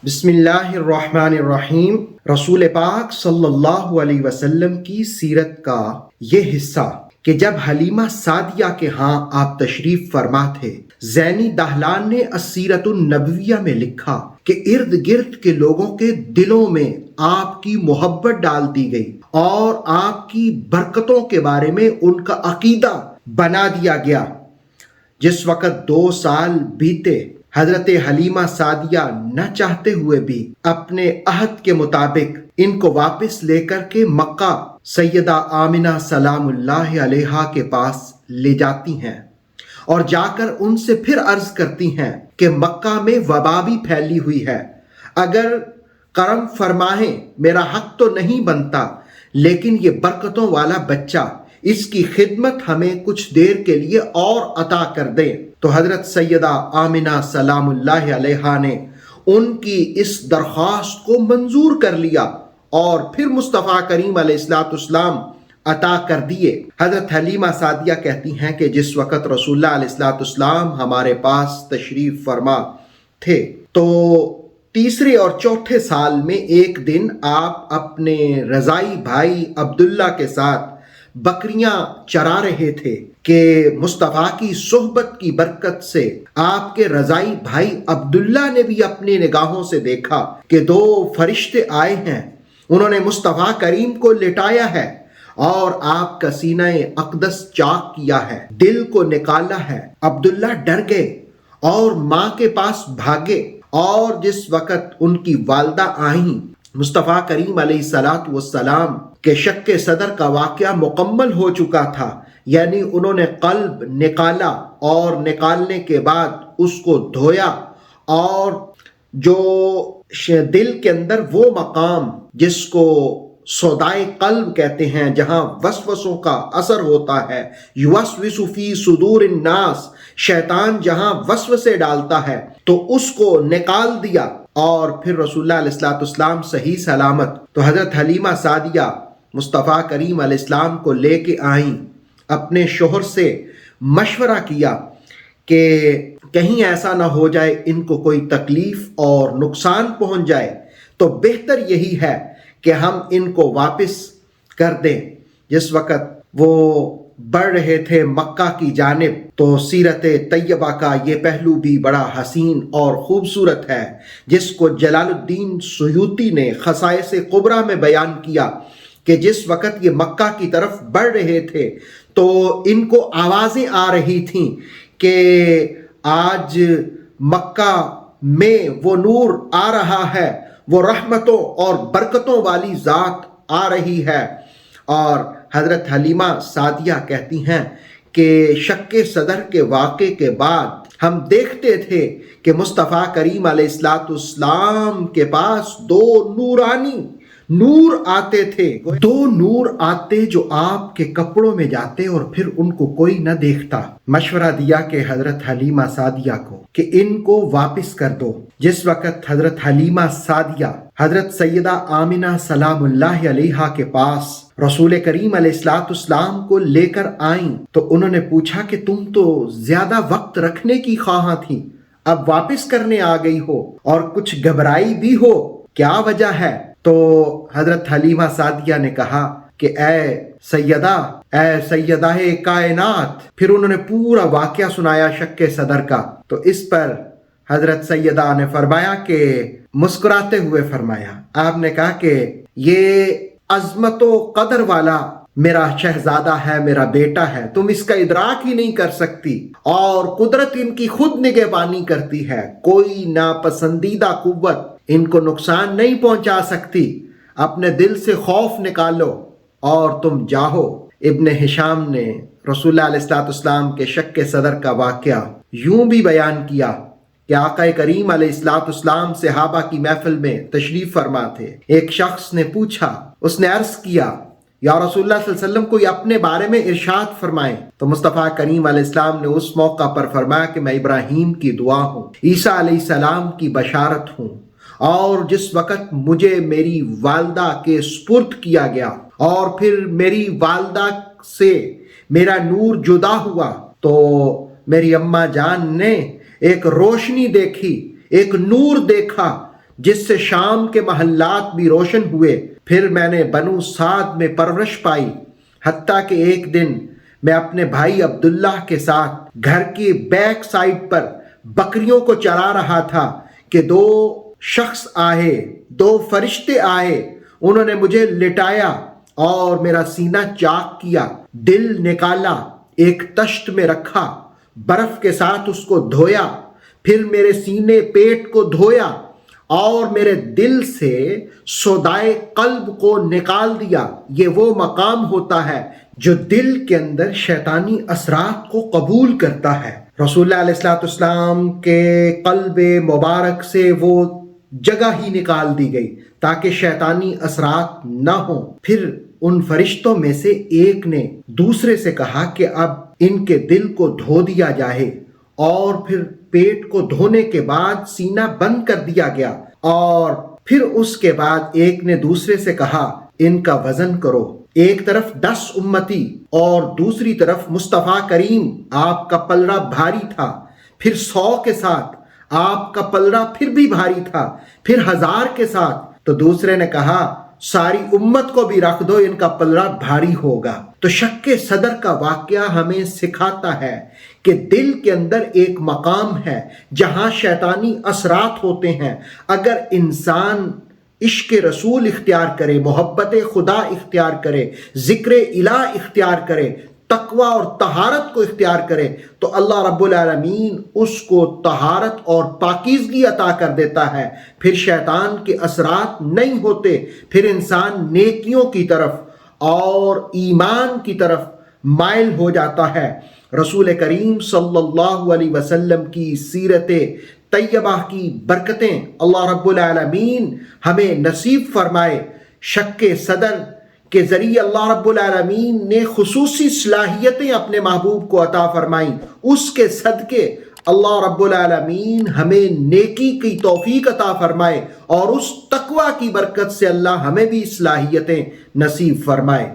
بسم اللہ الرحمن الرحیم۔ رسول پاک صلی اللہ علیہ وسلم کی سیرت کا یہ حصہ کہ جب حلیمہ سعدیہ کے ہاں آپ تشریف فرما تھے، زینی دہلان نے السیرۃ النبویہ میں لکھا کہ ارد گرد کے لوگوں کے دلوں میں آپ کی محبت ڈال دی گئی اور آپ کی برکتوں کے بارے میں ان کا عقیدہ بنا دیا گیا۔ جس وقت 2 سال بیتے، حضرت حلیمہ سعدیہ نہ چاہتے ہوئے بھی اپنے عہد کے مطابق ان کو واپس لے کر کے مکہ سیدہ آمنہ سلام اللہ علیہا کے پاس لے جاتی ہیں اور جا کر ان سے پھر عرض کرتی ہیں کہ مکہ میں وبا بھی پھیلی ہوئی ہے، اگر کرم فرمائیں میرا حق تو نہیں بنتا، لیکن یہ برکتوں والا بچہ، اس کی خدمت ہمیں کچھ دیر کے لیے اور عطا کر دیں۔ تو حضرت سیدہ آمنہ سلام اللہ علیہا نے ان کی اس درخواست کو منظور کر لیا اور پھر مصطفیٰ کریم علیہ السلام عطا کر دیے۔ حضرت حلیمہ سعدیہ کہتی ہیں کہ جس وقت رسول اللہ علیہ السلام ہمارے پاس تشریف فرما تھے تو 3 اور 4 سال میں ایک دن آپ اپنے رضائی بھائی عبداللہ کے ساتھ بکریاں چرا رہے تھے کہ مصطفیٰ کی صحبت کی برکت سے آپ کے رضائی بھائی عبداللہ نے بھی اپنی نگاہوں سے دیکھا کہ 2 فرشتے آئے ہیں، انہوں نے مصطفیٰ کریم کو لٹایا ہے اور آپ کا سینہ اقدس چاک کیا ہے، دل کو نکالا ہے۔ عبداللہ ڈر گئے اور ماں کے پاس بھاگے، اور جس وقت ان کی والدہ آئیں، مصطفیٰ کریم علیہ السلام کے شق صدر کا واقعہ مکمل ہو چکا تھا، یعنی انہوں نے قلب نکالا اور نکالنے کے بعد اس کو دھویا، اور جو دل کے اندر وہ مقام جس کو سودائے قلب کہتے ہیں، جہاں وسوسوں کا اثر ہوتا ہے، یوسوس فی صدور الناس، شیطان جہاں وسوسے ڈالتا ہے، تو اس کو نکال دیا اور پھر رسول اللہ علیہ السلام صحیح سلامت۔ تو حضرت حلیمہ سعدیہ مصطفیٰ کریم علیہ السلام کو لے کے آئیں، اپنے شوہر سے مشورہ کیا کہ کہیں ایسا نہ ہو جائے ان کو کوئی تکلیف اور نقصان پہنچ جائے، تو بہتر یہی ہے کہ ہم ان کو واپس کر دیں۔ جس وقت وہ بڑھ رہے تھے مکہ کی جانب، تو سیرت طیبہ کا یہ پہلو بھی بڑا حسین اور خوبصورت ہے، جس کو جلال الدین سیوطی نے خصائص کبریٰ میں بیان کیا کہ جس وقت یہ مکہ کی طرف بڑھ رہے تھے تو ان کو آوازیں آ رہی تھیں کہ آج مکہ میں وہ نور آ رہا ہے، وہ رحمتوں اور برکتوں والی ذات آ رہی ہے۔ اور حضرت حلیمہ سعدیہ کہتی ہیں کہ شق صدر کے واقعے کے بعد ہم دیکھتے تھے کہ مصطفیٰ کریم علیہ السلام کے پاس 2 نورانی نور آتے تھے، 2 نور آتے جو آپ کے کپڑوں میں جاتے اور پھر ان کو کوئی نہ دیکھتا۔ مشورہ دیا کہ حضرت حلیمہ سعدیہ کو کہ ان کو واپس کر دو۔ جس وقت حضرت حلیمہ سعدیہ حضرت سیدہ آمنہ سلام اللہ علیہا کے پاس رسول کریم علیہ السلام کو لے کر آئیں تو انہوں نے پوچھا کہ تم تو زیادہ وقت رکھنے کی خواہاں تھی، اب واپس کرنے آ گئی ہو اور کچھ گھبرائی بھی ہو، کیا وجہ ہے؟ تو حضرت حلیمہ سعدیہ نے کہا کہ اے سیدہ کائنات، پھر انہوں نے پورا واقعہ سنایا شق صدر کا۔ تو اس پر حضرت سیدہ نے فرمایا کہ مسکراتے ہوئے فرمایا، آپ نے کہا کہ یہ عظمت و قدر والا میرا شہزادہ ہے، میرا بیٹا ہے، تم اس کا ادراک ہی نہیں کر سکتی، اور قدرت ان کی خود نگہبانی کرتی ہے، کوئی ناپسندیدہ قوت ان کو نقصان نہیں پہنچا سکتی، اپنے دل سے خوف نکالو اور تم جاؤ۔ ابن ہشام نے رسول اللہ علیہ السلام کے شق صدر کا واقعہ یوں بھی بیان کیا کہ آقا کریم علیہ السلام صحابہ کی محفل میں تشریف فرما تھے، ایک شخص نے پوچھا، اس نے عرض کیا یا رسول اللہ صلی اللہ علیہ وسلم کوئی اپنے بارے میں ارشاد فرمائیں، تو مصطفیٰ کریم علیہ السلام نے اس موقع پر فرمایا کہ میں ابراہیم کی دعا ہوں، عیسیٰ علیہ السلام کی بشارت ہوں، اور جس وقت مجھے میری والدہ کے سپرد کیا گیا اور پھر میری والدہ سے میرا نور جدا ہوا تو میری اماں جان نے ایک روشنی دیکھی، ایک نور دیکھا، جس سے شام کے محلات بھی روشن ہوئے۔ پھر میں نے بنو سعد میں پرورش پائی، حتیٰ کہ ایک دن میں اپنے بھائی عبداللہ کے ساتھ گھر کی بیک سائڈ پر بکریوں کو چرا رہا تھا کہ دو شخص آئے، دو فرشتے آئے، انہوں نے مجھے لٹایا اور میرا سینہ چاک کیا، دل نکالا، ایک تشت میں رکھا، برف کے ساتھ اس کو دھویا، پھر میرے سینے پیٹ کو دھویا اور میرے دل سے سودائے قلب کو نکال دیا۔ یہ وہ مقام ہوتا ہے جو دل کے اندر شیطانی اثرات کو قبول کرتا ہے۔ رسول اللہ علیہ السلام کے قلب مبارک سے وہ جگہ ہی نکال دی گئی تاکہ شیطانی اثرات نہ ہوں۔ پھر ان فرشتوں میں سے ایک نے دوسرے سے کہا کہ اب ان کے دل کو دھو دیا جائے، اور پھر پیٹ کو دھونے کے بعد سینہ بند کر دیا گیا، اور پھر اس کے بعد ایک نے دوسرے سے کہا ان کا وزن کرو، ایک طرف 10 امتی اور دوسری طرف مصطفیٰ کریم، آپ کا پلڑا بھاری تھا، پھر 100 کے ساتھ آپ کا پلڑا پھر بھی بھاری تھا، پھر 1000 کے ساتھ، تو دوسرے نے کہا ساری امت کو بھی رکھ دو، ان کا پلڑا بھاری ہوگا۔ تو شک صدر کا واقعہ ہمیں سکھاتا ہے کہ دل کے اندر ایک مقام ہے جہاں شیطانی اثرات ہوتے ہیں۔ اگر انسان عشق رسول اختیار کرے، محبت خدا اختیار کرے، ذکر الہ اختیار کرے، تقوی اور طہارت کو اختیار کرے، تو اللہ رب العالمین اس کو طہارت اور پاکیزگی عطا کر دیتا ہے۔ پھر شیطان کے اثرات نہیں ہوتے، پھر انسان نیکیوں کی طرف اور ایمان کی طرف مائل ہو جاتا ہے۔ رسول کریم صلی اللہ علیہ وسلم کی سیرت طیبہ کی برکتیں اللہ رب العالمین ہمیں نصیب فرمائے۔ شک صدر کے ذریعے اللہ رب العالمین نے خصوصی صلاحیتیں اپنے محبوب کو عطا فرمائیں، اس کے صدقے اللہ رب العالمین ہمیں نیکی کی توفیق عطا فرمائے، اور اس تقوی کی برکت سے اللہ ہمیں بھی صلاحیتیں نصیب فرمائے۔